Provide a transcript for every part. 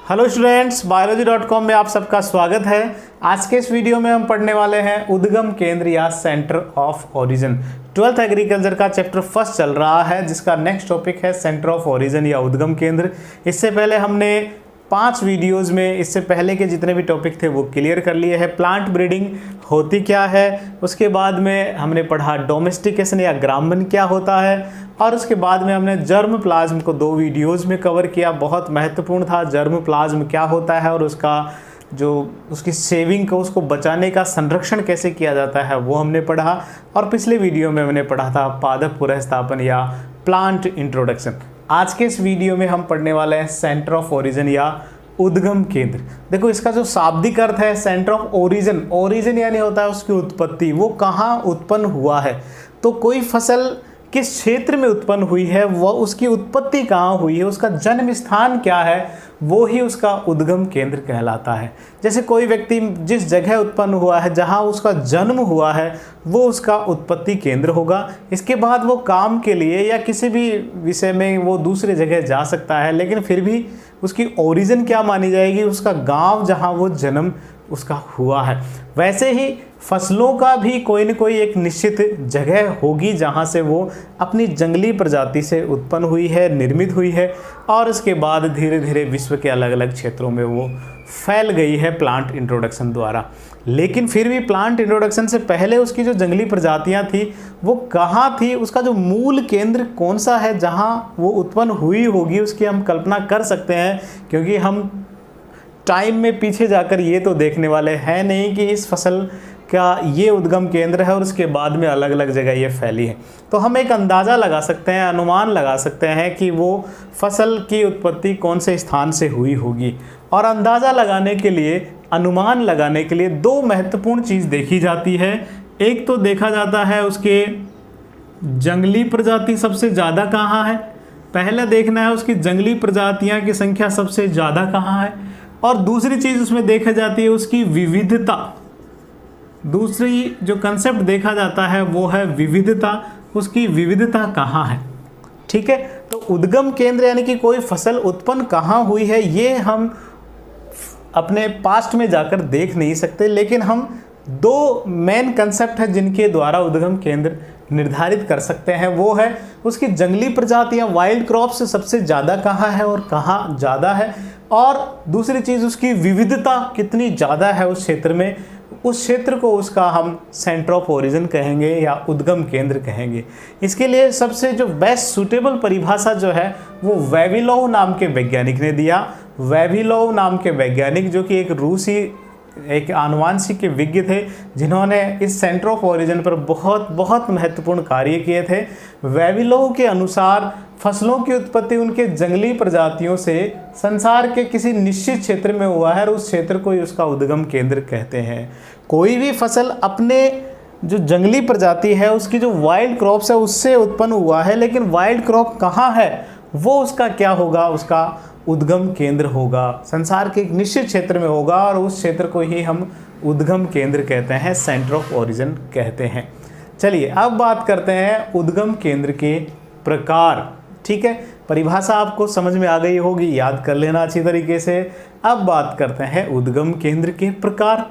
Hello students, biology.com में आप सबका स्वागत है। आज के इस वीडियो में हम पढ़ने वाले हैं उद्गम केंद्र या centre of origin. 12th agriculture का चैप्टर फर्स्ट चल रहा है, जिसका नेक्स्ट टॉपिक है सेंटर ऑफ ओरिजिन या उद्गम केंद्र। इससे पहले हमने 5 वीडियोस में इससे पहले के जितने भी टॉपिक थे वो क्लियर कर लिए हैं। प्लांट ब्रीडिंग होती क्या है, उसके बाद में हमने पढ़ा डोमेस्टिकेशन या ग्रामन क्या होता है, और उसके बाद में हमने जर्म प्लाज्म को 2 वीडियोस में कवर किया। बहुत महत्वपूर्ण था, जर्म प्लाज्म क्या होता है और उसका जो उसकी सेविंग को, उसको बचाने का संरक्षण कैसे किया जाता है वो हमने पढ़ा। और पिछले वीडियो में हमने पढ़ा था पादप पुनर्स्थापन या प्लांट इंट्रोडक्शन। आज के इस वीडियो में हम पढ़ने वाले हैं सेंटर ऑफ ओरिजिन या उद्गम केंद्र। देखो, इसका जो शाब्दिक अर्थ है सेंटर ऑफ ओरिजिन, ओरिजिन यानी होता है उसकी उत्पत्ति, वो कहाँ उत्पन्न हुआ है। तो कोई फसल किस क्षेत्र में उत्पन्न हुई है, वह उसकी उत्पत्ति कहाँ हुई है, उसका जन्म स्थान क्या है, वो ही उसका उद्गम केंद्र कहलाता है। जैसे कोई व्यक्ति जिस जगह उत्पन्न हुआ है, जहाँ उसका जन्म हुआ है, वो उसका उत्पत्ति केंद्र होगा। इसके बाद वो काम के लिए या किसी भी विषय में वो दूसरी जगह जा सकता है, लेकिन फिर भी उसकी ओरिजिन क्या मानी जाएगी, उसका गांव जहाँ वो जन्म उसका हुआ है। वैसे ही फसलों का भी कोई न कोई एक निश्चित जगह होगी जहाँ से वो अपनी जंगली प्रजाति से उत्पन्न हुई है, निर्मित हुई है, और उसके बाद धीरे धीरे विश्व के अलग अलग क्षेत्रों में वो फैल गई है प्लांट इंट्रोडक्शन द्वारा। लेकिन फिर भी प्लांट इंट्रोडक्शन से पहले उसकी जो जंगली प्रजातियां थी वो कहाँ थी, उसका जो मूल केंद्र कौन सा है जहाँ वो उत्पन्न हुई होगी, उसकी हम कल्पना कर सकते हैं। क्योंकि हम टाइम में पीछे जाकर ये तो देखने वाले हैं नहीं कि इस फसल का ये उद्गम केंद्र है और उसके बाद में अलग अलग जगह ये फैली है। तो हम एक अंदाज़ा लगा सकते हैं, अनुमान लगा सकते हैं कि वो फसल की उत्पत्ति कौन से स्थान से हुई होगी। और अंदाज़ा लगाने के लिए, अनुमान लगाने के लिए 2 महत्वपूर्ण चीज़ देखी जाती है। एक तो देखा जाता है उसके जंगली प्रजाति सबसे ज़्यादा कहाँ है, पहला देखना है उसकी जंगली प्रजातियाँ की संख्या सबसे ज़्यादा कहाँ है, और दूसरी चीज़ उसमें देखा जाती है उसकी विविधता। दूसरी जो कंसेप्ट देखा जाता है वो है विविधता, उसकी विविधता कहाँ है। ठीक है, तो उद्गम केंद्र यानी कि कोई फसल उत्पन्न कहाँ हुई है, ये हम अपने पास्ट में जाकर देख नहीं सकते, लेकिन हम 2 मेन कंसेप्ट है जिनके द्वारा उद्गम केंद्र निर्धारित कर सकते हैं। वो है उसकी जंगली प्रजातियाँ, वाइल्ड क्रॉप से सबसे ज़्यादा कहाँ है और कहाँ ज़्यादा है, और दूसरी चीज़ उसकी विविधता कितनी ज़्यादा है उस क्षेत्र में। उस क्षेत्र को उसका हम सेंटर ऑफ ओरिजिन कहेंगे या उद्गम केंद्र कहेंगे। इसके लिए सबसे जो बेस्ट सूटेबल परिभाषा जो है वो वेविलोव नाम के वैज्ञानिक ने दिया। वेविलोव नाम के वैज्ञानिक, जो कि एक रूसी एक आनुवांशिक विज्ञ थे, जिन्होंने इस सेंटर ऑफ ओरिजिन पर बहुत महत्वपूर्ण कार्य किए थे। वेविलोव के अनुसार फसलों की उत्पत्ति उनके जंगली प्रजातियों से संसार के किसी निश्चित क्षेत्र में हुआ है और उस क्षेत्र को ही उसका उद्गम केंद्र कहते हैं। कोई भी फसल अपने जो जंगली प्रजाति है, उसकी जो वाइल्ड क्रॉप्स है उससे उत्पन्न हुआ है, लेकिन वाइल्ड क्रॉप कहाँ है वो उसका क्या होगा, उसका उद्गम केंद्र होगा। संसार के एक निश्चित क्षेत्र में होगा और उस क्षेत्र को ही हम उद्गम केंद्र कहते हैं, सेंटर ऑफ ओरिजिन कहते हैं। चलिए अब बात करते हैं उद्गम केंद्र के प्रकार। ठीक है, परिभाषा आपको समझ में आ गई होगी, याद कर लेना अच्छी तरीके से। अब बात करते हैं उद्गम केंद्र के प्रकार।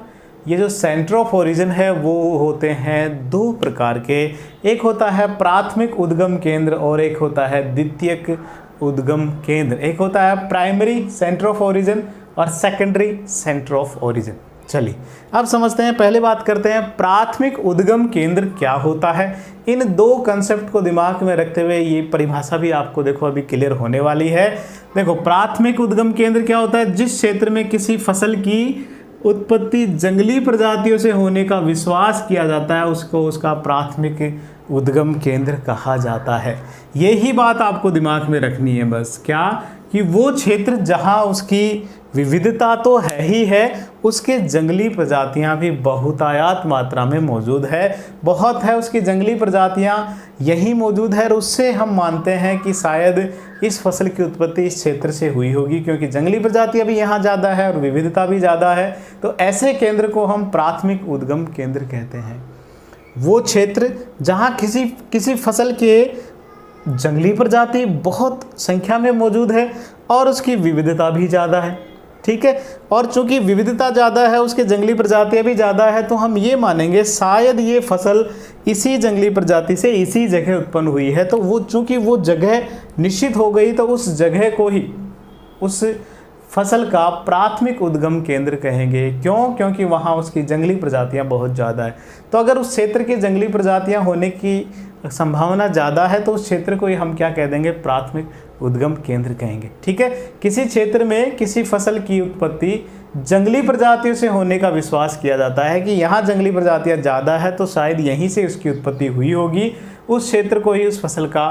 ये जो सेंटर ऑफ ओरिजिन है वो होते हैं 2 प्रकार के। एक होता है प्राथमिक उद्गम केंद्र और एक होता है द्वितीयक उद्गम केंद्र। एक होता है प्राइमरी सेंटर ऑफ ओरिजिन और सेकेंडरी सेंटर ऑफ ओरिजिन। चलिए अब समझते हैं, पहले बात करते हैं प्राथमिक उद्गम केंद्र क्या होता है। इन 2 कंसेप्ट को दिमाग में रखते हुए ये परिभाषा भी आपको देखो अभी क्लियर होने वाली है। देखो, प्राथमिक उद्गम केंद्र क्या होता है, जिस क्षेत्र में किसी फसल की उत्पत्ति जंगली प्रजातियों से होने का विश्वास किया जाता है, उसको उसका प्राथमिक उद्गम केंद्र कहा जाता है। यही बात आपको दिमाग में रखनी है बस, क्या कि वो क्षेत्र जहाँ उसकी विविधता तो है ही है, उसके जंगली प्रजातियां भी बहुतायत मात्रा में मौजूद है, बहुत है उसकी जंगली प्रजातियां यही मौजूद है, और उससे हम मानते हैं कि शायद इस फसल की उत्पत्ति इस क्षेत्र से हुई होगी, क्योंकि जंगली प्रजातियां भी यहाँ ज़्यादा है और विविधता भी ज़्यादा है। तो ऐसे केंद्र को हम प्राथमिक उद्गम केंद्र कहते हैं। वो क्षेत्र जहाँ किसी फसल के जंगली प्रजाति बहुत संख्या में मौजूद है और उसकी विविधता भी ज़्यादा है। ठीक है। और चूंकि विविधता ज़्यादा है, उसके जंगली प्रजातियां भी ज़्यादा है, तो हम ये मानेंगे शायद ये फसल इसी जंगली प्रजाति से इसी जगह उत्पन्न हुई है। तो वो चूंकि वो जगह निश्चित हो गई, तो उस जगह को ही उस फसल का प्राथमिक उद्गम केंद्र कहेंगे। क्यों? क्योंकि वहाँ उसकी जंगली प्रजातियाँ बहुत ज़्यादा है। तो अगर उस क्षेत्र की जंगली प्रजातियाँ होने की संभावना ज़्यादा है तो उस क्षेत्र को ही हम क्या कह देंगे? प्राथमिक उद्गम केंद्र कहेंगे। ठीक है। किसी क्षेत्र में किसी फसल की उत्पत्ति जंगली प्रजातियों से होने का विश्वास किया जाता है कि यहाँ जंगली प्रजातियाँ ज़्यादा है तो शायद यहीं से उसकी उत्पत्ति हुई होगी। उस क्षेत्र को ही उस फसल का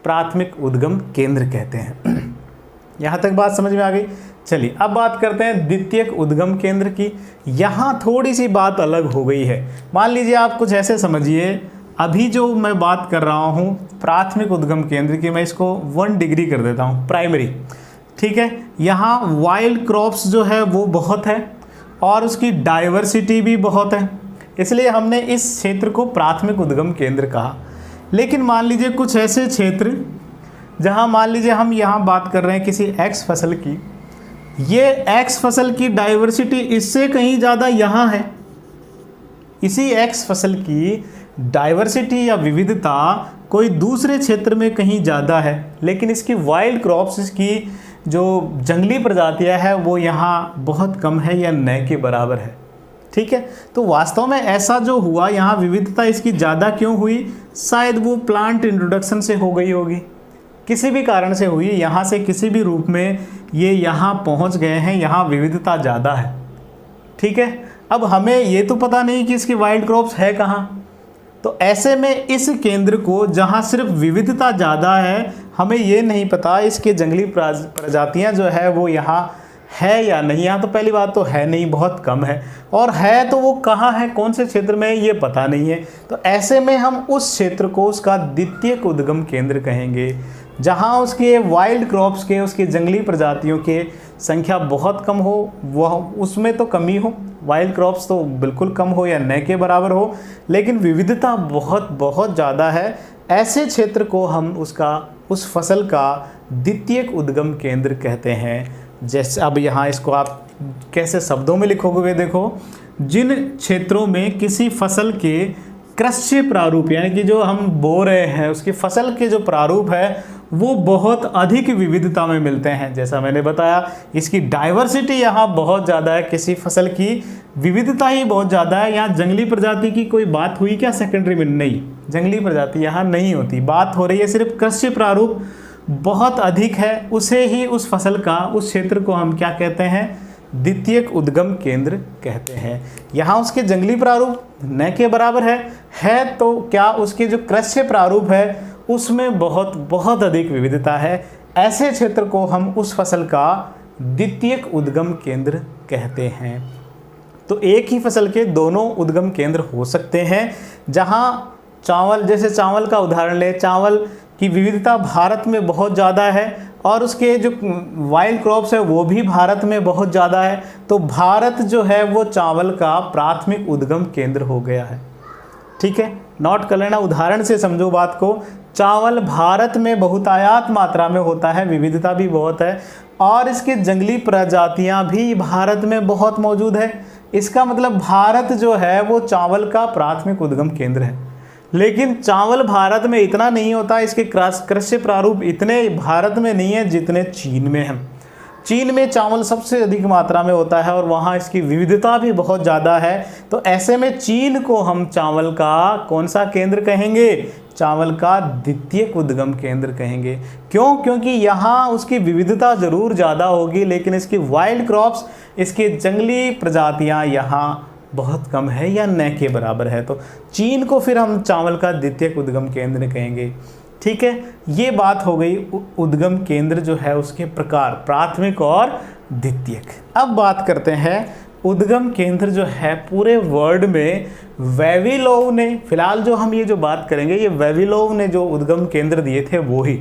प्राथमिक उद्गम केंद्र कहते हैं। यहाँ तक बात समझ में आ गई। चलिए अब बात करते हैं द्वितीयक उद्गम केंद्र की। यहाँ थोड़ी सी बात अलग हो गई है। मान लीजिए आप कुछ ऐसे समझिए, अभी जो मैं बात कर रहा हूँ प्राथमिक उद्गम केंद्र की, मैं इसको 1 डिग्री कर देता हूँ, प्राइमरी। ठीक है। यहाँ वाइल्ड क्रॉप्स जो है वो बहुत है और उसकी डाइवर्सिटी भी बहुत है, इसलिए हमने इस क्षेत्र को प्राथमिक उद्गम केंद्र कहा। लेकिन मान लीजिए कुछ ऐसे क्षेत्र जहाँ मान लीजिए हम यहाँ बात कर रहे हैं किसी एक्स फसल की, ये एक्स फसल की डाइवर्सिटी इससे कहीं ज़्यादा यहाँ है। इसी एक्स फसल की डाइवर्सिटी या विविधता कोई दूसरे क्षेत्र में कहीं ज़्यादा है, लेकिन इसकी वाइल्ड क्रॉप्स, इसकी जो जंगली प्रजातियां है वो यहाँ बहुत कम है या न के बराबर है। ठीक है। तो वास्तव में ऐसा जो हुआ, यहाँ विविधता इसकी ज़्यादा क्यों हुई? शायद वो प्लांट इंट्रोडक्शन से हो गई होगी, किसी भी कारण से हुई, यहाँ से किसी भी रूप में ये यहाँ पहुँच गए हैं, यहाँ विविधता ज़्यादा है। ठीक है। अब हमें ये तो पता नहीं कि इसकी वाइल्ड क्रॉप्स है कहाँ, तो ऐसे में इस केंद्र को जहाँ सिर्फ विविधता ज़्यादा है, हमें ये नहीं पता इसके जंगली प्रजातियाँ जो है वो यहाँ है या नहीं। यहाँ तो पहली बात तो है नहीं, बहुत कम है, और है तो वो कहाँ है, कौन से क्षेत्र में है, ये पता नहीं है। तो ऐसे में हम उस क्षेत्र को उसका द्वितीयक उद्गम केंद्र कहेंगे, जहाँ उसके वाइल्ड क्रॉप्स के, उसके जंगली प्रजातियों के संख्या बहुत कम हो, वह उसमें तो कमी हो, वाइल्ड क्रॉप्स तो बिल्कुल कम हो या न के बराबर हो, लेकिन विविधता बहुत बहुत ज़्यादा है। ऐसे क्षेत्र को हम उस फसल का द्वितीयक उद्गम केंद्र कहते हैं। जैसे अब यहाँ इसको आप कैसे शब्दों में लिखोगे, देखो, जिन क्षेत्रों में किसी फसल के कृषि प्रारूप, यानी कि जो हम बो रहे हैं उसकी फसल के जो प्रारूप है वो बहुत अधिक विविधता में मिलते हैं। जैसा मैंने बताया, इसकी डाइवर्सिटी यहाँ बहुत ज़्यादा है, किसी फसल की विविधता ही बहुत ज़्यादा है। यहाँ जंगली प्रजाति की कोई बात हुई क्या सेकेंडरी में? नहीं, जंगली प्रजाति यहाँ नहीं होती, बात हो रही है सिर्फ कृषि प्रारूप बहुत अधिक है, उसे ही उस फसल का, उस क्षेत्र को हम क्या कहते हैं? द्वितीयक उद्गम केंद्र कहते हैं। यहाँ उसके जंगली प्रारूप न के बराबर है तो क्या उसके जो कृषि प्रारूप है उसमें बहुत बहुत अधिक विविधता है। ऐसे क्षेत्र को हम उस फसल का द्वितीयक उद्गम केंद्र कहते हैं। तो एक ही फसल के दोनों उद्गम केंद्र हो सकते हैं। जहाँ चावल, जैसे चावल का उदाहरण ले, चावल की विविधता भारत में बहुत ज़्यादा है और उसके जो वाइल्ड क्रॉप्स है वो भी भारत में बहुत ज़्यादा है, तो भारत जो है वो चावल का प्राथमिक उद्गम केंद्र हो गया है। ठीक है, नोट कर लेना, उदाहरण से समझो बात को। चावल भारत में बहुतायात मात्रा में होता है, विविधता भी बहुत है, और इसके जंगली प्रजातियां भी भारत में बहुत मौजूद है। इसका मतलब भारत जो है वो चावल का प्राथमिक उद्गम केंद्र है। लेकिन चावल भारत में इतना नहीं होता, इसके कृषि प्रारूप इतने भारत में नहीं है जितने चीन में हैं। चीन में चावल सबसे अधिक मात्रा में होता है और वहाँ इसकी विविधता भी बहुत ज़्यादा है। तो ऐसे में चीन को हम चावल का कौन सा केंद्र कहेंगे? चावल का द्वितीयक उद्गम केंद्र कहेंगे। क्यों? क्योंकि यहाँ उसकी विविधता ज़रूर ज़्यादा होगी, लेकिन इसकी वाइल्ड क्रॉप्स, इसके जंगली प्रजातियाँ यहाँ बहुत कम है या न के बराबर है। तो चीन को फिर हम चावल का द्वितीयक उद्गम केंद्र कहेंगे। ठीक है, ये बात हो गई उद्गम केंद्र जो है उसके प्रकार, प्राथमिक और द्वितीयक। अब बात करते हैं उद्गम केंद्र जो है पूरे वर्ल्ड में वेविलोव ने, फिलहाल जो हम ये जो बात करेंगे ये वेविलोव ने जो उद्गम केंद्र दिए थे वो ही।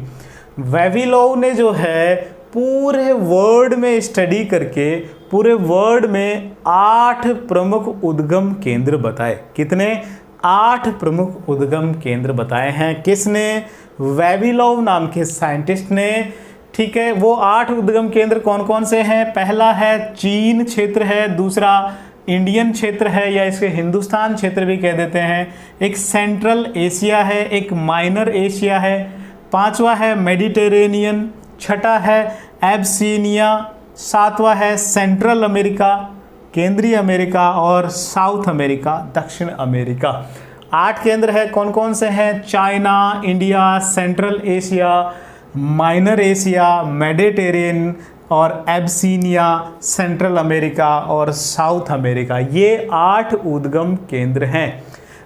वेविलोव ने जो है पूरे वर्ल्ड में स्टडी करके पूरे वर्ल्ड में 8 प्रमुख उद्गम केंद्र बताए। कितने? 8 प्रमुख उद्गम केंद्र बताए हैं। किसने? वेविलोव नाम के साइंटिस्ट ने। ठीक है, वो 8 उद्गम केंद्र कौन कौन से हैं? पहला है चीन क्षेत्र है, दूसरा इंडियन क्षेत्र है या इसके हिंदुस्तान क्षेत्र भी कह देते हैं, एक सेंट्रल एशिया है, एक माइनर एशिया है, पांचवा है मेडिटेरेनियन, छठा है एब्सीनिया, सातवां है सेंट्रल अमेरिका, केंद्रीय अमेरिका और साउथ अमेरिका, दक्षिण अमेरिका। 8 केंद्र है, कौन कौन से हैं? China, India, central Asia, minor Asia, Mediterranean और एब्सीनिया, सेंट्रल अमेरिका और साउथ अमेरिका। ये 8 उद्गम केंद्र हैं।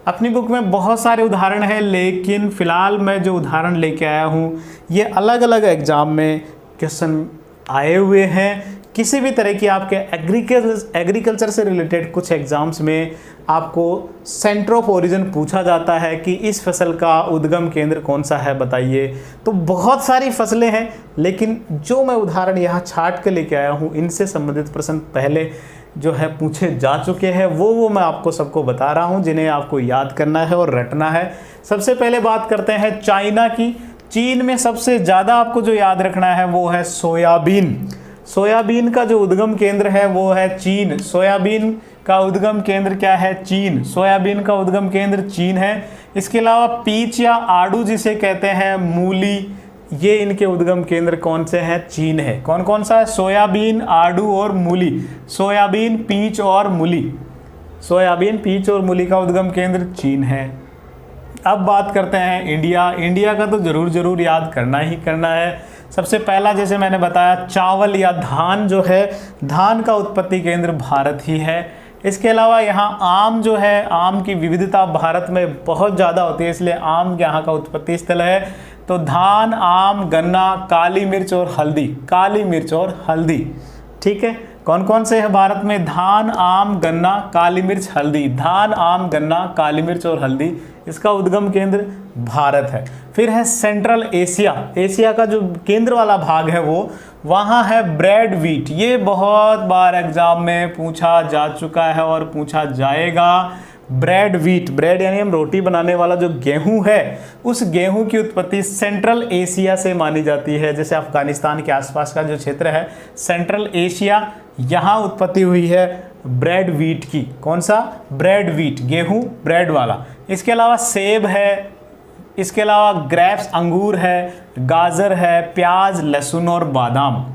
अपनी बुक में बहुत सारे उदाहरण हैं, लेकिन फिलहाल मैं जो उदाहरण लेके आया हूँ ये अलग अलग एग्जाम में क्वेश्चन आए हुए हैं। किसी भी तरह की आपके एग्रीकल्चर से रिलेटेड कुछ एग्जाम्स में आपको सेंटर ऑफ ओरिजिन पूछा जाता है कि इस फसल का उद्गम केंद्र कौन सा है बताइए। तो बहुत सारी फसलें हैं, लेकिन जो मैं उदाहरण यहाँ छाट के लेके आया हूँ इनसे संबंधित प्रश्न पहले जो है पूछे जा चुके हैं, वो मैं आपको सबको बता रहा हूँ, जिन्हें आपको याद करना है और रटना है। सबसे पहले बात करते हैं चाइना की। चीन में सबसे ज़्यादा आपको जो याद रखना है वो है सोयाबीन। सोयाबीन का जो उद्गम केंद्र है वो है चीन। सोयाबीन का उद्गम केंद्र क्या है? चीन। सोयाबीन का उद्गम केंद्र चीन है। इसके अलावा पीच या आड़ू जिसे कहते हैं, मूली, ये इनके उद्गम केंद्र कौन से हैं? चीन है। कौन कौन सा है? सोयाबीन, आड़ू और मूली। सोयाबीन, पीच और मूली। सोयाबीन, पीच और मूली का उद्गम केंद्र चीन है। अब बात करते हैं इंडिया। इंडिया का तो जरूर याद करना ही करना है। सबसे पहला जैसे मैंने बताया चावल या धान जो है, धान का उत्पत्ति केंद्र भारत ही है। इसके अलावा यहाँ आम जो है, आम की विविधता भारत में बहुत ज़्यादा होती है, इसलिए आम यहाँ का उत्पत्ति स्थल है। तो धान, आम, गन्ना, काली मिर्च और हल्दी। काली मिर्च और हल्दी, ठीक है। कौन कौन से है भारत में? धान, आम, गन्ना, काली मिर्च, हल्दी। धान, आम, गन्ना, काली मिर्च और हल्दी, इसका उद्गम केंद्र भारत है। फिर है सेंट्रल एशिया। एशिया का जो केंद्र वाला भाग है वो वहाँ है ब्रेड व्हीट। ये बहुत बार एग्जाम में पूछा जा चुका है और पूछा जाएगा। ब्रेड व्हीट, ब्रेड यानी हम रोटी बनाने वाला जो गेहूं है, उस गेहूं की उत्पत्ति सेंट्रल एशिया से मानी जाती है। जैसे अफगानिस्तान के आसपास का जो क्षेत्र है सेंट्रल एशिया, यहाँ उत्पत्ति हुई है ब्रेड व्हीट की। कौन सा? ब्रेड व्हीट, गेहूं ब्रेड वाला। इसके अलावा सेब है, इसके अलावा ग्रेप्स अंगूर है, गाजर है, प्याज, लहसुन और बादाम,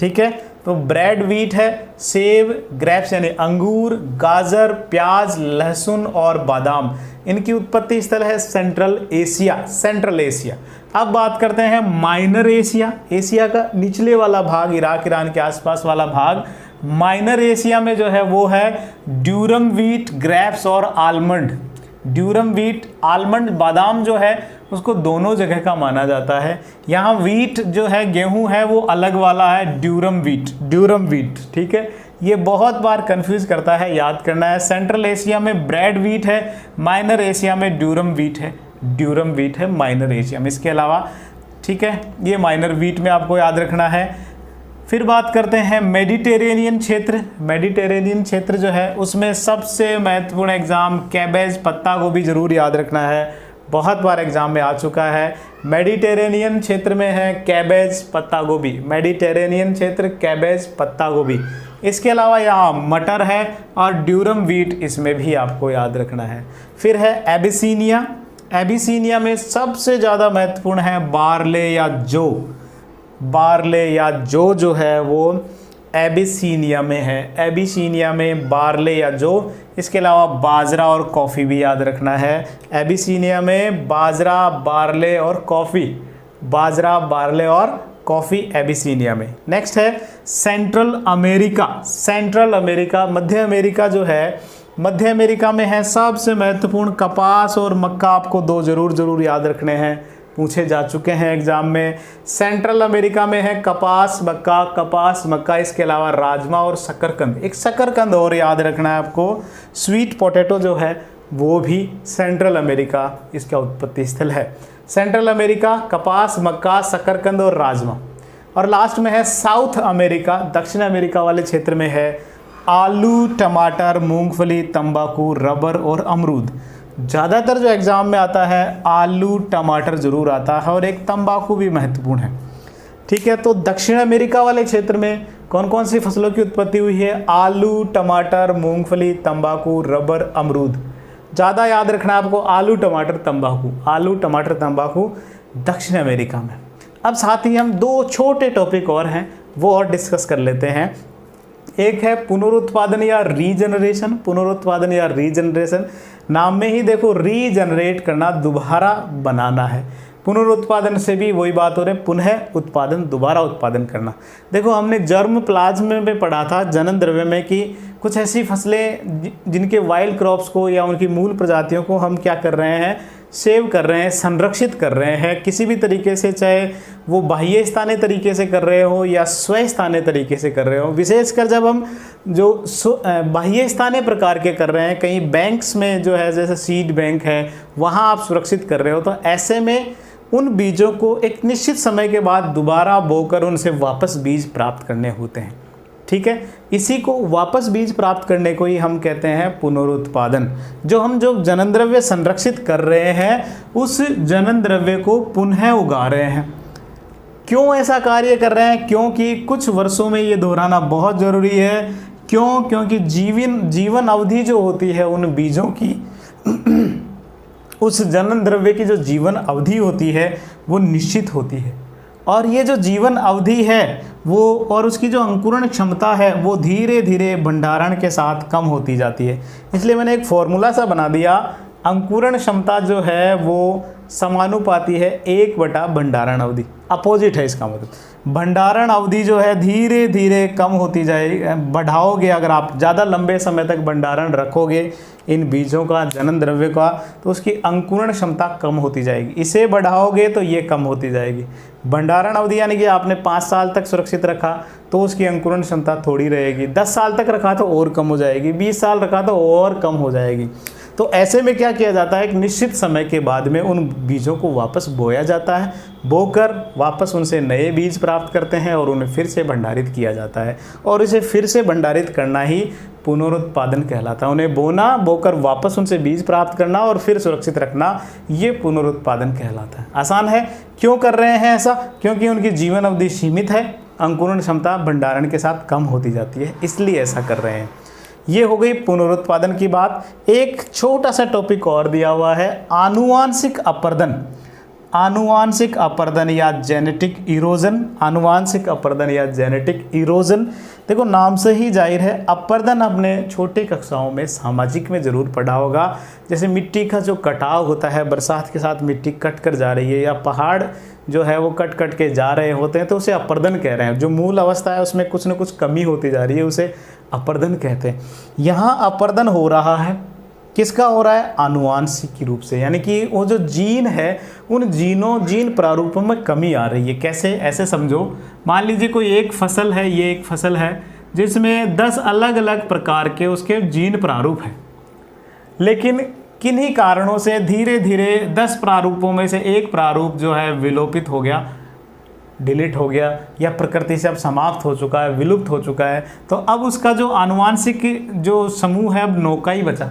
ठीक है। तो ब्रेड व्हीट है, सेब, ग्रेप्स यानी अंगूर, गाजर, प्याज, लहसुन और बादाम, इनकी उत्पत्ति स्थल है सेंट्रल एशिया। Central Asia. अब बात करते हैं माइनर एशिया। एशिया का निचले वाला भाग, इराक ईरान के आसपास वाला भाग। माइनर एशिया में जो है वो है ड्यूरम व्हीट, ग्रेप्स और आलमंड। ड्यूरम व्हीट, आलमंड, बादाम जो है उसको दोनों जगह का माना जाता है। यहाँ व्हीट जो है, गेहूं है, वो अलग वाला है, ड्यूरम व्हीट। ड्यूरम व्हीट, ठीक है। ये बहुत बार कंफ्यूज करता है, याद करना है। सेंट्रल एशिया में ब्रेड व्हीट है, माइनर एशिया में ड्यूरम व्हीट है। ड्यूरम व्हीट है माइनर एशिया में। इसके अलावा, ठीक है, ये माइनर व्हीट में आपको याद रखना है। फिर बात करते हैं मेडिटेरेनियन क्षेत्र। मेडिटेरेनियन क्षेत्र जो है उसमें सबसे महत्वपूर्ण एग्जाम कैबेज, पत्ता गोभी जरूर याद रखना है, बहुत बार एग्जाम में आ चुका है। मेडिटेरेनियन क्षेत्र में है कैबेज, पत्ता गोभी। मेडिटेरेनियन क्षेत्र, कैबेज, पत्ता गोभी। इसके अलावा यहाँ मटर है और ड्यूरम व्हीट, इसमें भी आपको याद रखना है। फिर है एबिसीनिया। एबिसीनिया में सबसे ज़्यादा महत्वपूर्ण है बार्ले या जौ। बार्ले या जौ जो है वो एबिसीनिया में है। एबिसीनिया में बार्ले या जौ। इसके अलावा बाजरा और कॉफ़ी भी याद रखना है। एबिसीनिया में बाजरा, बार्ले और कॉफ़ी। बाजरा, बार्ले और कॉफ़ी एबिसीनिया में। नेक्स्ट है सेंट्रल अमेरिका। सेंट्रल अमेरिका, मध्य अमेरिका जो है, मध्य अमेरिका में है सबसे महत्वपूर्ण कपास और मक्का। आपको दो जरूर याद रखने हैं, पूछे जा चुके हैं एग्जाम में। सेंट्रल अमेरिका में है कपास, मक्का, कपास, मक्का। इसके अलावा राजमा और शकरकंद। एक शकरकंद और याद रखना है आपको, स्वीट पोटैटो जो है वो भी सेंट्रल अमेरिका इसका उत्पत्ति स्थल है। सेंट्रल अमेरिका, कपास, मक्का, शकरकंद और राजमा। और लास्ट में है साउथ अमेरिका। दक्षिण अमेरिका वाले क्षेत्र में है आलू, टमाटर, मूंगफली, तंबाकू, रबर और अमरूद। ज़्यादातर जो एग्ज़ाम में आता है आलू, टमाटर ज़रूर आता है और एक तंबाकू भी महत्वपूर्ण है। ठीक है। तो दक्षिण अमेरिका वाले क्षेत्र में कौन कौन सी फसलों की उत्पत्ति हुई है? आलू, टमाटर, मूंगफली, तंबाकू, रबर, अमरूद। ज़्यादा याद रखना आपको, आलू, टमाटर, तंबाकू, आलू, टमाटर, तंबाकू दक्षिण अमेरिका में। अब साथ ही हम दो छोटे टॉपिक और हैं वो और डिस्कस कर लेते हैं। एक है पुनरुत्पादन या रीजनरेशन। पुनरुत्पादन या रीजनरेशन, नाम में ही देखो रीजनरेट करना, दोबारा बनाना है। पुनरुत्पादन से भी वही बात हो रही है, पुनः उत्पादन, दोबारा उत्पादन करना। देखो हमने जर्म प्लाज्म में पढ़ा था जनन द्रव्य में कि कुछ ऐसी फसलें जिनके वाइल्ड क्रॉप्स को या उनकी मूल प्रजातियों को हम क्या कर रहे हैं, सेव कर रहे हैं, संरक्षित कर रहे हैं किसी भी तरीके से, चाहे वो बाह्य स्थानीय तरीके से कर रहे हो या स्व स्थानीय तरीके से कर रहे हो। विशेषकर जब हम जो बाह्य स्थानीय प्रकार के कर रहे हैं, कहीं बैंक्स में जो है जैसे सीड बैंक है वहाँ आप सुरक्षित कर रहे हो, तो ऐसे में उन बीजों को एक निश्चित समय के बाद दोबारा बोकर उनसे वापस बीज प्राप्त करने होते हैं। ठीक है, इसी को वापस बीज प्राप्त करने को ही हम कहते हैं पुनरुत्पादन। जो जनन द्रव्य संरक्षित कर रहे हैं उस जनन द्रव्य को पुनः उगा रहे हैं। क्यों ऐसा कार्य कर रहे हैं? क्योंकि कुछ वर्षों में ये दोहराना बहुत ज़रूरी है। क्योंकि जीवन अवधि जो होती है उन बीजों की उस जनन द्रव्य की जो जीवन अवधि होती है वो निश्चित होती है, और ये जो जीवन अवधि है वो और उसकी जो अंकुरण क्षमता है वो धीरे धीरे भंडारण के साथ कम होती जाती है। इसलिए मैंने एक फॉर्मूला सा बना दिया, अंकुरण क्षमता जो है वो समानुपाती है 1/, भंडारण अवधि, अपोजिट है इसका मतलब। भंडारण अवधि जो है धीरे धीरे कम होती जाएगी, बढ़ाओगे अगर आप ज़्यादा लंबे समय तक भंडारण रखोगे इन बीजों का, जनन द्रव्य का, तो उसकी अंकुरण क्षमता कम होती जाएगी। इसे बढ़ाओगे तो ये कम होती जाएगी। भंडारण अवधि यानी कि आपने 5 साल तक सुरक्षित रखा तो उसकी अंकुरण क्षमता थोड़ी रहेगी, 10 साल तक रखा तो और कम हो जाएगी, 20 साल रखा तो और कम हो जाएगी। तो ऐसे में क्या किया जाता है, एक निश्चित समय के बाद में उन बीजों को वापस बोया जाता है, बोकर वापस उनसे नए बीज प्राप्त करते हैं और उन्हें फिर से भंडारित किया जाता है, और इसे फिर से भंडारित करना ही पुनरुत्पादन कहलाता है। उन्हें बोना, बोकर वापस उनसे बीज प्राप्त करना और फिर सुरक्षित रखना, ये पुनरुत्पादन कहलाता है। आसान है। क्यों कर रहे हैं ऐसा? क्योंकि उनकी जीवन अवधि सीमित है, अंकुरण क्षमता भंडारण के साथ कम होती जाती है, इसलिए ऐसा कर रहे हैं। ये हो गई पुनरुत्पादन की बात। एक छोटा सा टॉपिक और दिया हुआ है, आनुवांशिक अपर्दन। आनुवांशिक अपर्दन या जेनेटिक इरोजन। आनुवांशिक अपर्दन या जेनेटिक इरोजन, देखो नाम से ही जाहिर है, अपर्दन अपने छोटे कक्षाओं में सामाजिक में ज़रूर पढ़ा होगा। जैसे मिट्टी का जो कटाव होता है, बरसात के साथ मिट्टी कट कर जा रही है या पहाड़ जो है वो कट कट के जा रहे होते हैं, तो उसे अपर्दन कह रहे हैं। जो मूल अवस्था है उसमें कुछ न कुछ कमी होती जा रही है, उसे अपर्दन कहते हैं। यहाँ अपर्दन हो रहा है, किसका हो रहा है? आनुवांशिक रूप से, यानी कि वो जो जीन है उन जीन प्रारूपों में कमी आ रही है। कैसे? ऐसे समझो, मान लीजिए कोई एक फसल है, ये एक फसल है जिसमें 10 अलग अलग प्रकार के उसके जीन प्रारूप हैं, लेकिन किन्हीं कारणों से धीरे धीरे 10 प्रारूपों में से एक प्रारूप जो है विलोपित हो गया, डिलीट हो गया, या प्रकृति से अब समाप्त हो चुका है, विलुप्त हो चुका है। तो अब उसका जो आनुवांशिक जो समूह है अब 9 का ही बचा,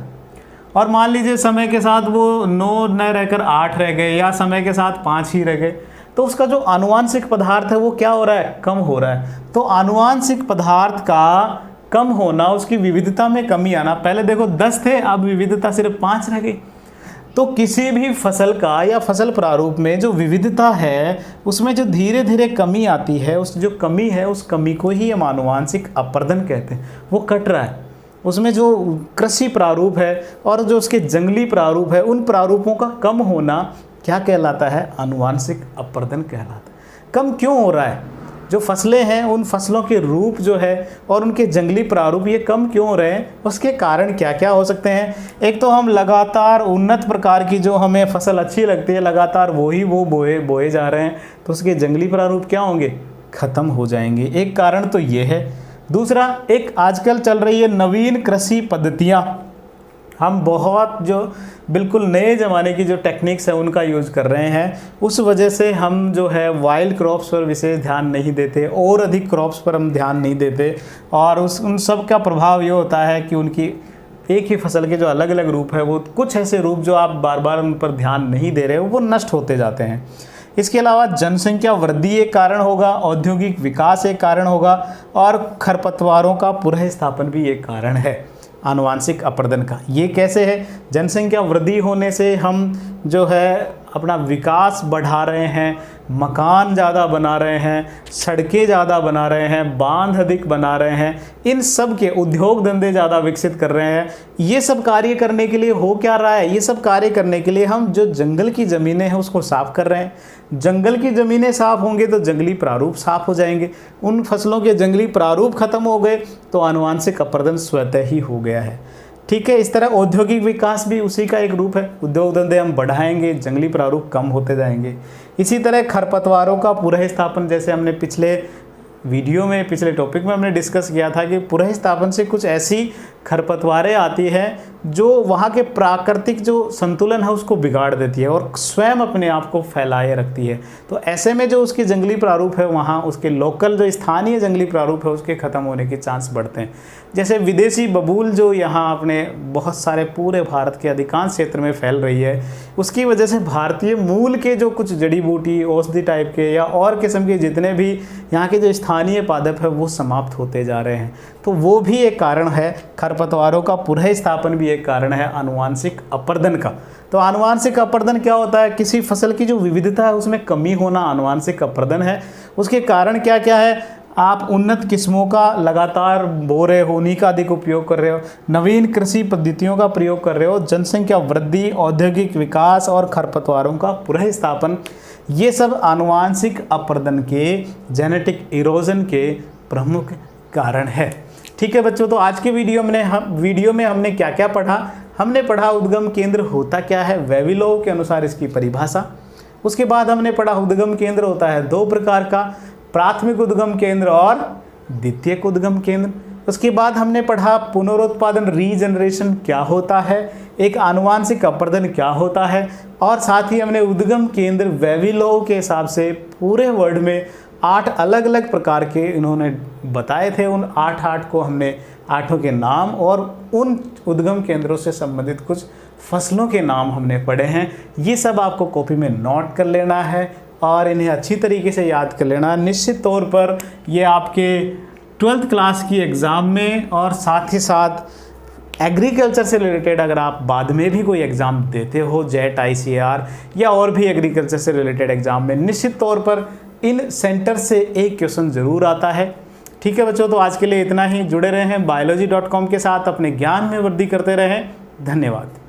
और मान लीजिए समय के साथ वो 9 न रहकर 8 रह गए, या समय के साथ 5 ही रह गए, तो उसका जो आनुवांशिक पदार्थ है वो क्या हो रहा है? कम हो रहा है। तो आनुवांशिक पदार्थ का कम होना, उसकी विविधता में कमी आना। पहले देखो 10 थे, अब विविधता सिर्फ 5 रह गई। तो किसी भी फसल का या फसल प्रारूप में जो विविधता है उसमें जो धीरे धीरे कमी आती है, उस जो कमी है उस कमी को ही हम आनुवांशिक अपर्दन कहते हैं। वो कट रहा है, उसमें जो कृषि प्रारूप है और जो उसके जंगली प्रारूप है, उन प्रारूपों का कम होना क्या कहलाता है? आनुवांशिक अपर्दन कहलाता है। कम क्यों हो रहा है? जो फसलें हैं उन फसलों के रूप जो है और उनके जंगली प्रारूप ये कम क्यों हो रहे हैं? उसके कारण क्या क्या हो सकते हैं? एक तो हम लगातार उन्नत प्रकार की जो हमें फसल अच्छी लगती है, लगातार वो बोए जा रहे हैं, तो उसके जंगली प्रारूप क्या होंगे? खत्म हो जाएंगे। एक कारण तो ये है। दूसरा, एक आजकल चल रही है नवीन कृषि पद्धतियाँ, हम बहुत जो बिल्कुल नए ज़माने की जो टेक्निक्स है उनका यूज़ कर रहे हैं। उस वजह से हम जो है वाइल्ड क्रॉप्स पर विशेष ध्यान नहीं देते और अधिक क्रॉप्स पर हम ध्यान नहीं देते, और उन सब का प्रभाव ये होता है कि उनकी एक ही फसल के जो अलग अलग रूप है, वो कुछ ऐसे रूप जो आप बार बार उन पर ध्यान नहीं दे रहे हो वो नष्ट होते जाते हैं। इसके अलावा जनसंख्या वृद्धि एक कारण होगा, औद्योगिक विकास एक कारण होगा और खरपतवारों का पुनः स्थापन भी एक कारण है आनुवांशिक अपर्दन का। ये कैसे है? जनसंख्या वृद्धि होने से हम जो है अपना विकास बढ़ा रहे हैं, मकान ज़्यादा बना रहे हैं, सड़कें ज़्यादा बना रहे हैं, बांध अधिक बना रहे हैं, इन सब के उद्योग धंधे ज़्यादा विकसित कर रहे हैं। ये सब कार्य करने के लिए हो क्या रहा है? ये सब कार्य करने के लिए हम जो जंगल की ज़मीनें हैं उसको साफ़ कर रहे हैं। जंगल की ज़मीनें साफ़ होंगे तो जंगली प्रारूप साफ़ हो जाएंगे। उन फसलों के जंगली प्रारूप खत्म हो गए तो आनुवांशिक अपर्दन स्वतः ही हो गया है। ठीक है, इस तरह औद्योगिक विकास भी उसी का एक रूप है। उद्योग धंधे हम बढ़ाएंगे, जंगली प्रारूप कम होते जाएंगे। इसी तरह खरपतवारों का पुनः स्थापन, जैसे हमने पिछले वीडियो में, पिछले टॉपिक में हमने डिस्कस किया था कि पुनः स्थापन से कुछ ऐसी खरपतवारें आती हैं जो वहाँ के प्राकृतिक जो संतुलन है उसको बिगाड़ देती है और स्वयं अपने आप को फैलाए रखती है। तो ऐसे में जो उसके जंगली प्रारूप है, वहाँ उसके लोकल जो स्थानीय जंगली प्रारूप है उसके ख़त्म होने के चांस बढ़ते हैं। जैसे विदेशी बबूल जो यहाँ अपने बहुत सारे पूरे भारत के अधिकांश क्षेत्र में फैल रही है, उसकी वजह से भारतीय मूल के जो कुछ जड़ी बूटी, औषधि टाइप के या और किस्म के जितने भी यहाँ के जो स्थानीय पादप है वो समाप्त होते जा रहे हैं। तो वो भी एक कारण है, खरपतवारों का पुनः स्थापन भी एक कारण है आनुवांशिक अपर्दन का। तो आनुवांशिक अपर्दन क्या होता है? किसी फसल की जो विविधता है उसमें कमी होना आनुवांशिक अपर्दन है। उसके कारण क्या क्या है? आप उन्नत किस्मों का लगातार बो रहे हो, उन्हीं का अधिक उपयोग कर रहे हो, नवीन कृषि पद्धतियों का प्रयोग कर रहे हो, जनसंख्या वृद्धि, औद्योगिक विकास और खरपतवारों का पुनः स्थापन, ये सब आनुवांशिक अपर्दन के, जेनेटिक इरोजन के प्रमुख कारण है। ठीक है बच्चों, तो आज के वीडियो में हमने क्या क्या पढ़ा? हमने पढ़ा उद्गम केंद्र होता क्या है, वेविलोव के अनुसार इसकी परिभाषा। उसके बाद हमने पढ़ा उद्गम केंद्र होता है दो प्रकार का, प्राथमिक उद्गम केंद्र और द्वितीयक उद्गम केंद्र। उसके बाद हमने पढ़ा पुनरुत्पादन, रीजनरेशन क्या होता है, एक आनुवांशिक अपर्दन क्या होता है, और साथ ही हमने उद्गम केंद्र वेविलोव के हिसाब से पूरे वर्ल्ड में 8 अलग अलग प्रकार के इन्होंने बताए थे। उन 8 को हमने, 8 के नाम और उन उद्गम केंद्रों से संबंधित कुछ फसलों के नाम हमने पढ़े हैं। ये सब आपको कॉपी में नोट कर लेना है और इन्हें अच्छी तरीके से याद कर लेना। निश्चित तौर पर ये आपके 12th क्लास की एग्ज़ाम में और साथ ही साथ एग्रीकल्चर से रिलेटेड अगर आप बाद में भी कोई एग्ज़ाम देते हो, जेट, ICAR या और भी एग्रीकल्चर से रिलेटेड एग्ज़ाम में, निश्चित तौर पर इन सेंटर से एक क्वेश्चन ज़रूर आता है। ठीक है बच्चों, तो आज के लिए इतना ही। जुड़े रहें biology.com के साथ, अपने ज्ञान में वृद्धि करते रहें। धन्यवाद।